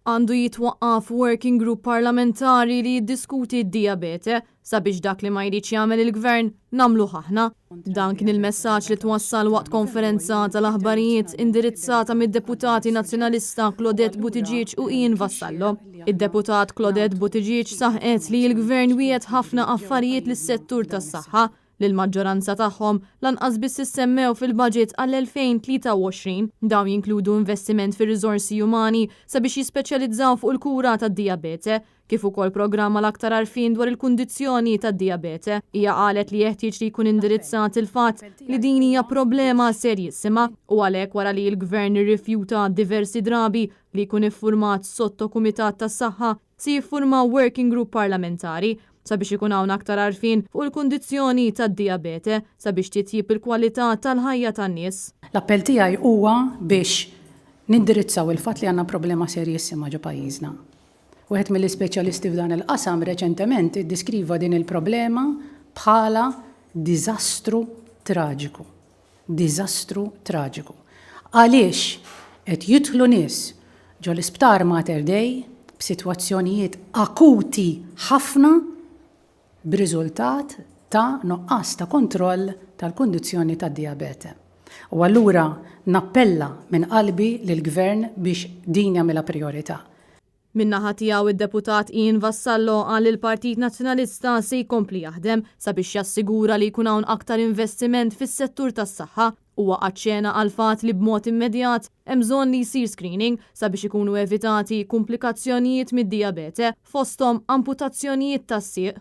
Għandu jitwaqqaf working group parlamentari li jiddiskuti d-diabete sabiex dak li ma jridx jagħmel il-gvern nagħmluh aħna. Dan kien il-messaġġ li twassal waqt konferenza tal-aħbarijiet indirizzata mid-deputati nazzjonalista Claudette Buttigieg u Ian Vassallo. Id-deputat Claudette Buttigieg saħqet li l-gvern wiegħed ħafna affarijiet lis-settur tas-saħħa li l-maġġoranza tagħhom lanqas biss issemmew fil-budget għall-2023. Dawn jinkludu investiment fir-riżorsi umani sabiex jispeċjalizzaw fuq il-kura tad-diabete, kif ukoll programma l-aktar għarfien dwar il-kundizzjoni tad-diabete. Hija qalet li jeħtieġ li jkun indirizzat il-fatt li din hija problema serjissima u għalhekk wara li l-gvern irrifjuta diversi drabi li jkun iffurmat sottokumitat tas-saħħa si jiffurma working group parlamentari sabiex ikun hawn aktar għarfien fuq il-kundizzjoni tad-diabete sabiex titjib il-kwalità tal-ħajja tan-nies. L-appell tiegħi huwa biex nindirizzaw il-fatt li għandna problema serjissima ġo pajjiżna. Wieħed mill-ispeċjalisti f'dan il-qasam reċentement iddiskriva din il-problema bħala diżastru traġiku. Diżastru traġiku. Għaliex qed jidħlu nies ġo l-isptar Mater Dei b'sitwazzjonijiet akuti ħafna b'riżultat ta' noqqas ta' kontroll tal-kundizzjoni tad-diabete. U allura nappella minn qalbi lill-gvern biex din jagħmilha priorità. Min-naħa tiegħu id-deputat Ian Vassallo qal il-Partit Nazzjonalista se jkompli jaħdem sabiex jassigura li jkun hawn aktar investiment fis-settur tas-saħħa huwa aċċena għal fatt li b'mod immedjat hemm bżonn li jsir screening sabiex ikunu evitati komplikazzjonijiet mid-diabete fosthom amputazzjonijiet tas-sieq.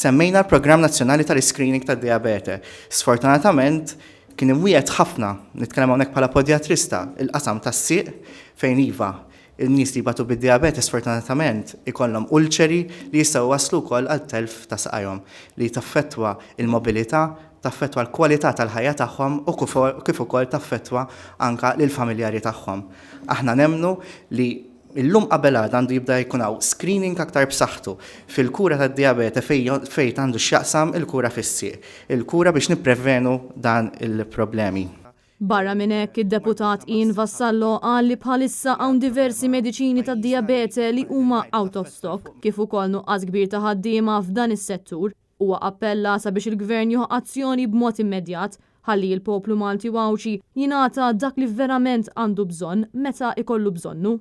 Semmejna l-Programm Nazzjonali tal-Screening tad-Diabete. Sfortunatament kien imwiegħed ħafna, nitkellem hawnhekk bħala podjatrista, il-qasam tas-sieq fejn iva il-nies li batu bid-diabete sfortunatament ikollhom ulċeri li jistgħu waslu wkoll għat-telf ta' saqajhom li taffettwa il-mobilità, taffettwa l-kwalità tal-ħajja tagħhom u kif ukoll taffettwa anke lill-familjari tagħhom. Aħna nemmnu li illum qabel għandu jibda jkun hawn screening aktar b'saħħtu fil-kura tad-diabete fejn għandu x'jaqsam il-kura fis-sieq, il-kura biex nipprevenu dan il-problemi. Barra minn hekk id-deputat Ian Vassallo qal li bħalissa hawn diversi mediċini tad-diabete li huma out of stock kif ukoll nuqqas kbir ta' ħaddiema f'dan is-settur. Huwa appella sabiex il-gvern jieħu azzjoni b'mod immedjat ħalli l-poplu Malti Wawċi jingħata dak li verament għandu bżonn meta ikollu bżonnu.